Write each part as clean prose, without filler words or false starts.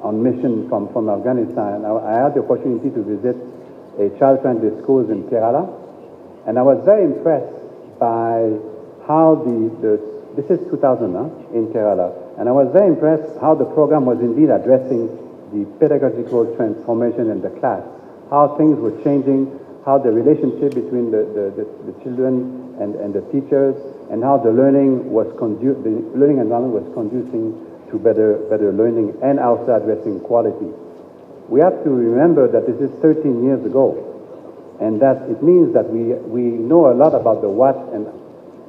on mission from Afghanistan. I had the opportunity to visit a child-friendly schools in Kerala, and I was very impressed by how this is 2000 in Kerala, and I was very impressed how the program was indeed addressing the pedagogical transformation in the class, how things were changing, how the relationship between the children and the teachers, and how the learning environment was conducing to better learning and also addressing quality. We have to remember that this is 13 years ago, and that it means that we know a lot about the what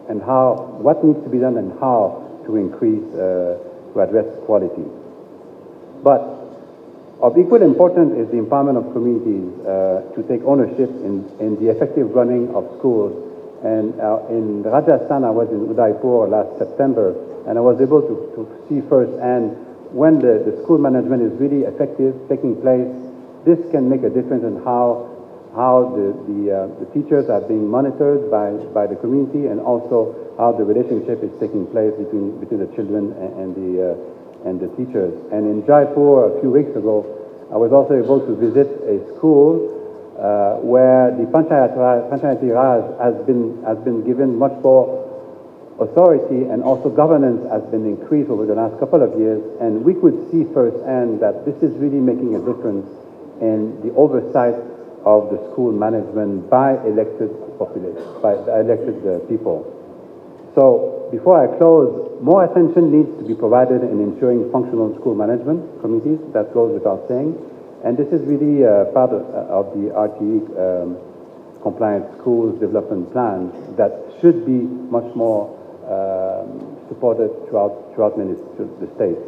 and how, what needs to be done and how to increase, to address quality. But of equal importance is the empowerment of communities to take ownership in the effective running of schools. And in Rajasthan, I was in Udaipur last September, and I was able to see firsthand when the school management is really effective, taking place. This can make a difference in how the teachers are being monitored by the community, and also how the relationship is taking place between the children and the teachers. And in Jaipur a few weeks ago, I was also able to visit a school where the Panchayati Raj has been given much more authority, and also governance has been increased over the last couple of years, and we could see firsthand that this is really making a difference in the oversight of the school management by elected people. So before I close, more attention needs to be provided in ensuring functional school management committees. That goes without saying. And this is really part of the RTE compliant schools development plan that should be much more supported throughout the states.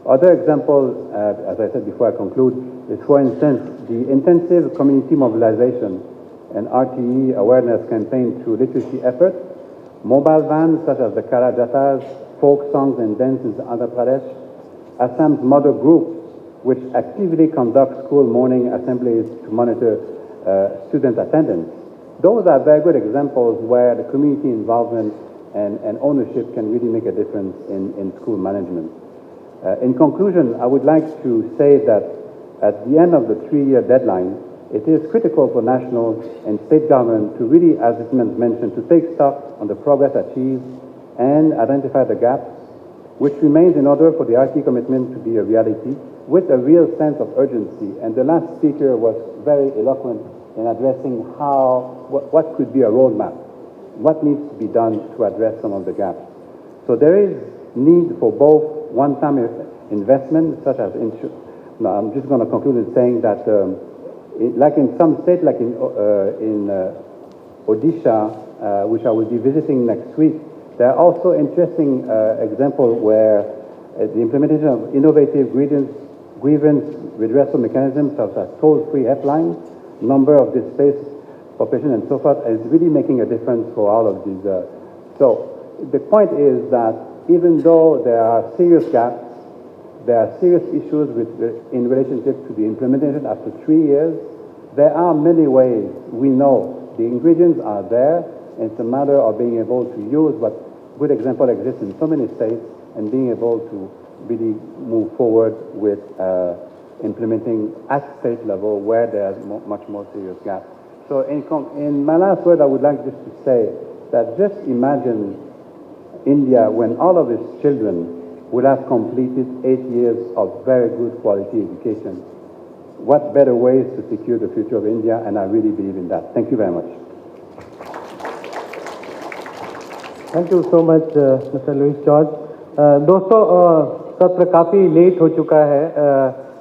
Other examples, as I said before I conclude, is, for instance, the intensive community mobilization and RTE awareness campaign through literacy efforts, mobile vans such as the Kara Jatas, folk songs and dance in Andhra Pradesh, Assam's mother group, which actively conduct school morning assemblies to monitor student attendance. Those are very good examples where the community involvement and ownership can really make a difference in school management. In conclusion, I would like to say that at the end of the 3-year deadline, it is critical for national and state government to really, as it mentioned, to take stock on the progress achieved and identify the gaps, which remains in order for the RT commitment to be a reality with a real sense of urgency. And the last speaker was very eloquent in addressing what could be a roadmap, what needs to be done to address some of the gaps. So there is need for both one-time investment, such as I'm just going to conclude in saying that, like in some states, like in Odisha, which I will be visiting next week, there are also interesting examples where the implementation of innovative grievance redressal mechanisms, such as toll-free helplines, number of displaced population, and so forth, is really making a difference for all of these. So the point is that even though there are serious gaps, there are serious issues in relationship to the implementation after 3 years, there are many ways. We know the ingredients are there, and it's a matter of being able to use what good example exists in so many states and being able to really move forward with implementing at state level where there's much more serious gaps. So in my last word, I would like just to say that just imagine India when all of its children will have completed 8 years of very good quality education. What better ways to secure the future of India, and I really believe in that. Thank you very much. Thank you so much mister Louis George. दोस्तों, सत्र काफ़ी late हो चुका है।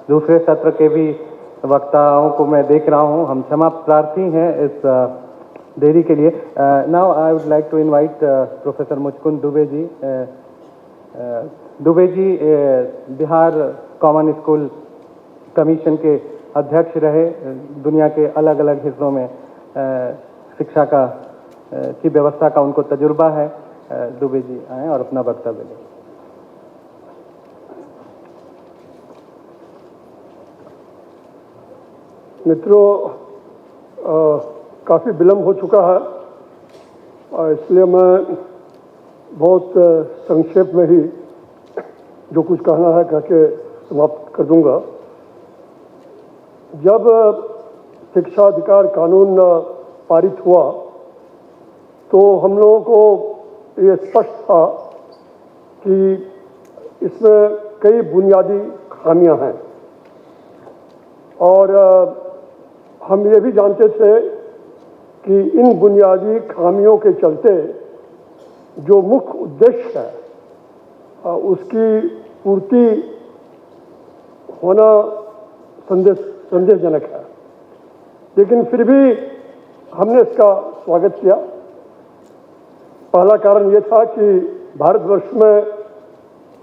दूसरे सत्र के भी वक्ताओं को मैं देख रहा हूं। हम क्षमा प्रार्थी हैं इस देरी के लिए। Now I would like to invite professor Muchkund Dubey ji. Dubey ji Bihar common school commission के अध्यक्ष रहे। दुनिया के अलग अलग हिस्सों में शिक्षा की व्यवस्था का उनको तजुर्बा है। दुबे जी आए और अपना वक्तव्य दें। मित्रों, काफ़ी विलम्ब हो चुका है और इसलिए मैं बहुत संक्षेप में ही जो कुछ कहना है कह के समाप्त कर दूंगा। जब शिक्षा अधिकार कानून पारित हुआ तो हम लोगों को ये स्पष्ट था कि इसमें कई बुनियादी खामियां हैं और हम ये भी जानते थे कि इन बुनियादी खामियों के चलते जो मुख्य उद्देश्य है उसकी पूर्ति होना संदेहजनक है, लेकिन फिर भी हमने इसका स्वागत किया। पहला कारण ये था कि भारतवर्ष में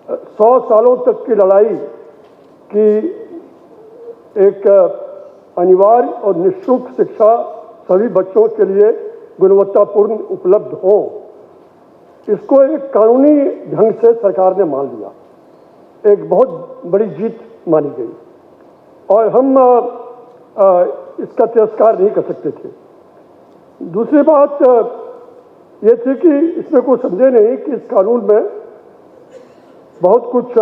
100 सालों तक की लड़ाई की एक अनिवार्य और निःशुल्क शिक्षा सभी बच्चों के लिए गुणवत्तापूर्ण उपलब्ध हो, इसको एक कानूनी ढंग से सरकार ने मान लिया। एक बहुत बड़ी जीत मानी गई और हम इसका तिरस्कार नहीं कर सकते थे। दूसरी बात ये थी कि इसमें कोई संदेह नहीं कि इस कानून में बहुत कुछ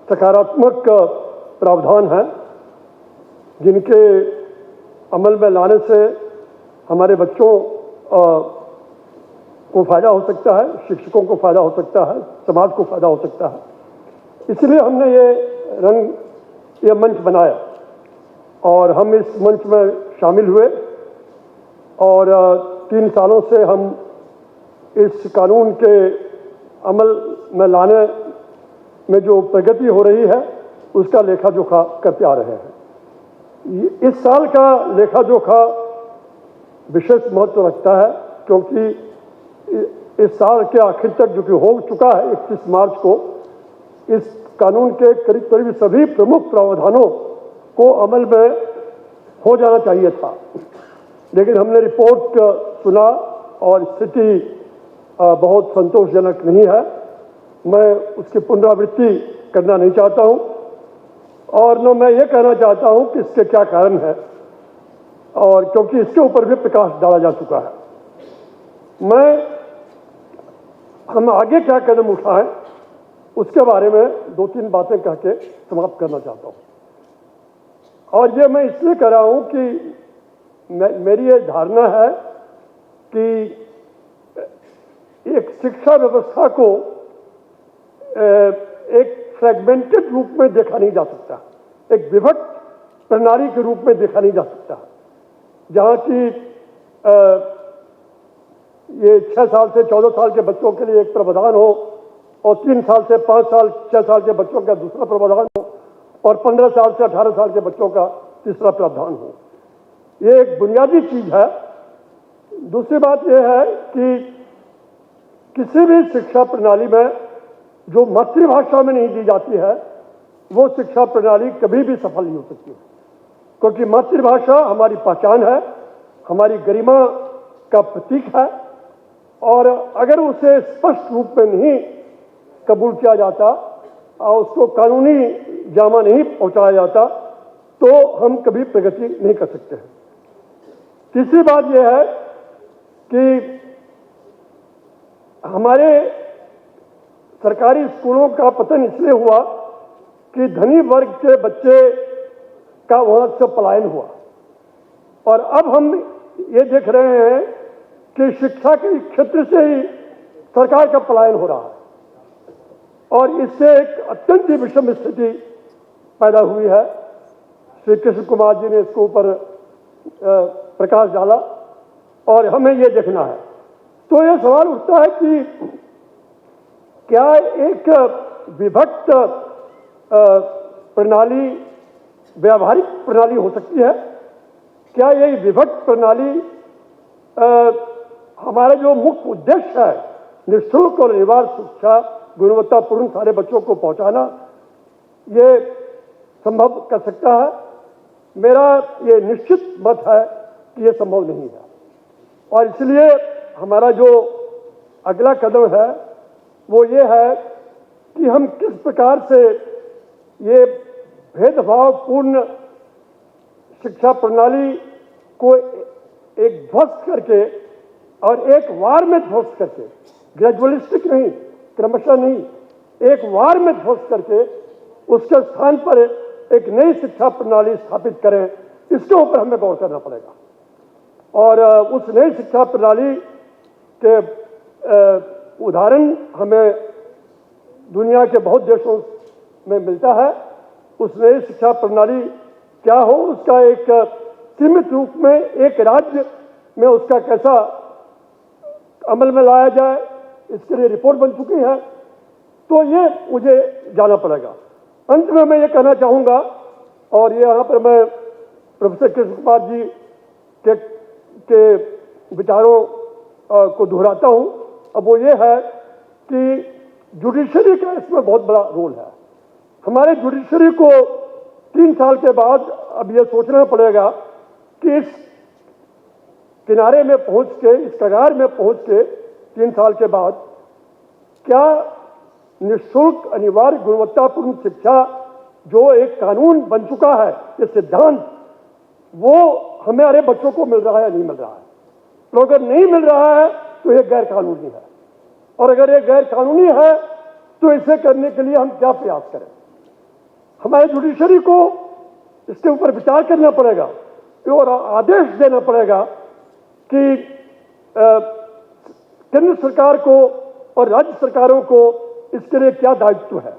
सकारात्मक प्रावधान हैं जिनके अमल में लाने से हमारे बच्चों को फायदा हो सकता है, शिक्षकों को फायदा हो सकता है, समाज को फायदा हो सकता है। इसलिए हमने ये मंच बनाया और हम इस मंच में शामिल हुए और 3 सालों से हम इस कानून के अमल में लाने में जो प्रगति हो रही है उसका लेखा जोखा करते आ रहे हैं। इस साल का लेखा जोखा विशेष महत्व रखता है क्योंकि इस साल के आखिर तक जो कि हो चुका है 31 मार्च को, इस कानून के करीब करीब सभी प्रमुख प्रावधानों को अमल में हो जाना चाहिए था, लेकिन हमने रिपोर्ट सुना और स्थिति बहुत संतोषजनक नहीं है। मैं उसकी पुनरावृत्ति करना नहीं चाहता हूं और न मैं ये कहना चाहता हूं कि इसके क्या कारण है, और क्योंकि इसके ऊपर भी प्रकाश डाला जा चुका है। हम आगे क्या कदम उठाएं उसके बारे में 2-3 बातें कह के समाप्त करना चाहता हूं। और ये मैं इसलिए कर रहा हूं कि मेरी ये धारणा है कि एक शिक्षा व्यवस्था को एक फ्रेगमेंटेड रूप में देखा नहीं जा सकता, एक विभक्त प्रणाली के रूप में देखा नहीं जा सकता, जहां की ये 6 साल से 14 साल के बच्चों के लिए एक प्रावधान हो और 3 साल से 5 साल 6 साल के बच्चों का दूसरा प्रावधान हो और 15 साल से 18 साल के बच्चों का तीसरा प्रावधान हो। ये एक बुनियादी चीज है। दूसरी बात यह है कि किसी भी शिक्षा प्रणाली में जो मातृभाषा में नहीं दी जाती है वो शिक्षा प्रणाली कभी भी सफल नहीं हो सकती, क्योंकि मातृभाषा हमारी पहचान है, हमारी गरिमा का प्रतीक है, और अगर उसे स्पष्ट रूप में नहीं कबूल किया जाता और उसको कानूनी जामा नहीं पहुंचाया जाता तो हम कभी प्रगति नहीं कर सकते हैं। तीसरी बात यह है कि हमारे सरकारी स्कूलों का पतन इसलिए हुआ कि धनी वर्ग के बच्चे का वहां से पलायन हुआ, और अब हम ये देख रहे हैं कि शिक्षा के क्षेत्र से ही सरकार का पलायन हो रहा है, और इससे एक अत्यंत ही विषम स्थिति पैदा हुई है। श्री कृष्ण कुमार जी ने इसके ऊपर प्रकाश डाला और हमें ये देखना है। तो ये सवाल उठता है कि क्या एक विभक्त प्रणाली व्यावहारिक प्रणाली हो सकती है? क्या ये विभक्त प्रणाली हमारा जो मुख्य उद्देश्य है निःशुल्क और अनिवार्य शिक्षा गुणवत्तापूर्ण सारे बच्चों को पहुंचाना, ये संभव कर सकता है? मेरा ये निश्चित मत है कि ये संभव नहीं है, और इसलिए हमारा जो अगला कदम है वो ये है कि हम किस प्रकार से ये भेदभावपूर्ण शिक्षा प्रणाली को एक ध्वस्त करके और एक वार में ध्वस्त करके, ग्रेजुअलिस्टिक नहीं, क्रमशः नहीं, एक वार में ध्वस्त करके उसके स्थान पर एक नई शिक्षा प्रणाली स्थापित करें, इसके ऊपर हमें गौर करना पड़ेगा। और उस नई शिक्षा प्रणाली के उदाहरण हमें दुनिया के बहुत देशों में मिलता है। उस नई शिक्षा प्रणाली क्या हो, उसका एक सीमित रूप में एक राज्य में उसका कैसा अमल में लाया जाए, इसके लिए रिपोर्ट बन चुकी है। तो ये मुझे जाना पड़ेगा। अंत में मैं ये कहना चाहूँगा, और ये यहाँ पर मैं प्रोफेसर कृष्ण कुमार जी के विचारों को दोहराता हूँ। अब वो ये है कि जुडिशरी का इसमें बहुत बड़ा रोल है। हमारे जुडिशरी को 3 साल के बाद अब ये सोचना पड़ेगा कि इस किनारे में पहुंच के, इस कगार में पहुंच के 3 साल के बाद क्या निःशुल्क अनिवार्य गुणवत्तापूर्ण शिक्षा जो एक कानून बन चुका है, ये सिद्धांत, वो हमारे बच्चों को मिल रहा है या नहीं मिल रहा है। तो अगर नहीं मिल रहा है तो ये गैर कानूनी है, और अगर ये गैर कानूनी है तो इसे करने के लिए हम क्या प्रयास करें। हमारे जुडिशरी को इसके ऊपर विचार करना पड़ेगा और आदेश देना पड़ेगा कि केंद्र सरकार को और राज्य सरकारों को इसके लिए क्या दायित्व है।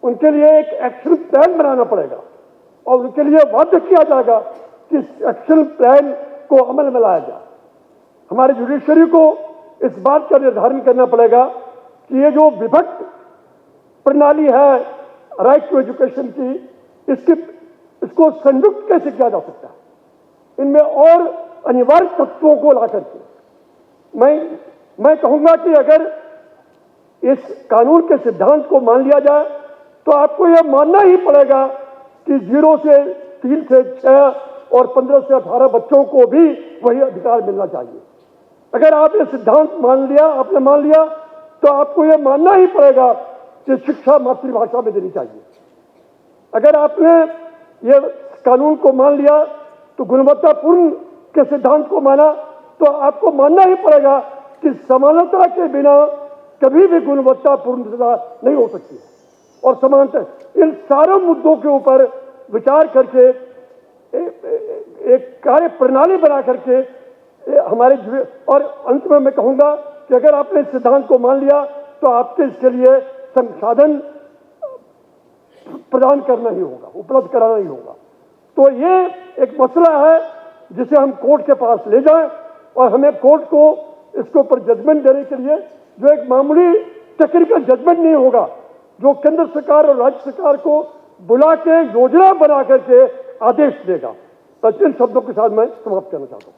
उनके लिए एक एक्शन प्लान बनाना पड़ेगा और उनके लिए वादा किया जाएगा कि इस एक्शन प्लान को अमल में लाया जाए। हमारे जुडिशरी को इस बात का निर्धारण करना पड़ेगा कि ये जो विभक्त प्रणाली है राइट टू एजुकेशन की, इसको संयुक्त कैसे किया जा सकता है। इनमें और अनिवार्य तत्वों को ला करके मैं कहूंगा कि अगर इस कानून के सिद्धांत को मान लिया जाए तो आपको यह मानना ही पड़ेगा कि 0 से 3 से 6 और 15 से 18 बच्चों को भी वही अधिकार मिलना चाहिए। अगर आप ये सिद्धांत आपने मान लिया तो आपको यह मानना ही पड़ेगा कि शिक्षा मातृभाषा में देनी चाहिए। अगर आपने ये कानून को मान लिया तो गुणवत्तापूर्ण के सिद्धांत को माना तो आपको मानना ही पड़ेगा कि समानता के बिना कभी भी गुणवत्तापूर्णता नहीं हो सकती है। और समानता, इन सारे मुद्दों के ऊपर विचार करके एक कार्य प्रणाली बना करके हमारे, और अंत में मैं कहूंगा कि अगर आपने इस सिद्धांत को मान लिया तो आपके इसके लिए संसाधन प्रदान करना ही होगा, उपलब्ध कराना ही होगा। तो ये एक मसला है जिसे हम कोर्ट के पास ले जाएं और हमें कोर्ट को इसके ऊपर जजमेंट देने के लिए, जो एक मामूली टेक्निकल जजमेंट नहीं होगा, जो केंद्र सरकार और राज्य सरकार को बुला के योजना बना करके आदेश देगा। तो इन शब्दों के साथ मैं समाप्त करना चाहता हूँ।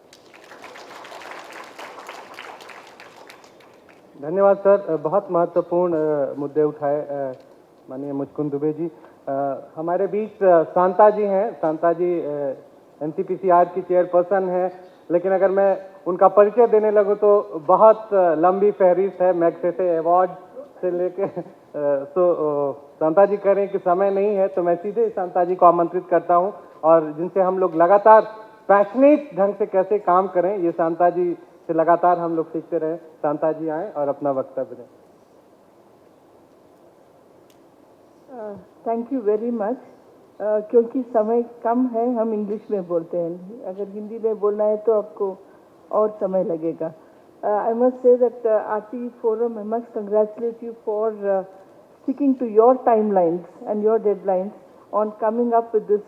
धन्यवाद सर, बहुत महत्वपूर्ण मुद्दे उठाए माननीय मुचकुंद दुबे जी। हमारे बीच शांता जी हैं। शांता जी एनसीपीसीआर की चेयरपर्सन है, लेकिन अगर मैं उनका परिचय देने लगूं तो बहुत लंबी फहरिस्त है, मैग्सेसे अवार्ड से लेके तो शांता जी कह रहे हैं कि समय नहीं है, तो मैं सीधे शांता जी को आमंत्रित करता हूं और जिनसे हम लोग लगातार पैशनेट ढंग से कैसे काम करें, ये शांता जी से लगातार हम लोग सीखते रहे। शांता जी आए और अपना वक्तव्य दें। Thank you very much. क्योंकि समय कम है, हम इंग्लिश में बोलते हैं। अगर हिंदी में बोलना है तो आपको और समय लगेगा। I must say that RT Forum, I must congratulate you for sticking to your timelines and your deadlines on coming up with this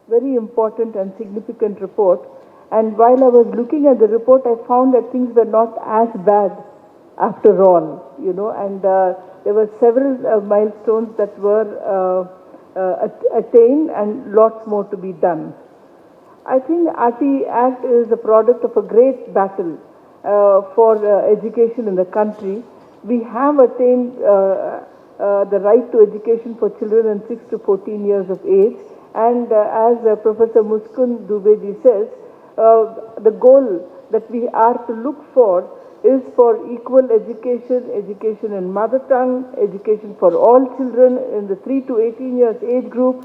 very important and significant report. And while I was looking at the report, I found that things were not as bad after all, you know, and there were several milestones that were attained and lots more to be done. I think RT Act is a product of a great battle for education in the country. We have attained the right to education for children in 6 to 14 years of age, and as Professor Muchkund Dubeji says, the goal that we are to look for is for equal education, education in mother tongue, education for all children in the 3 to 18 years age group,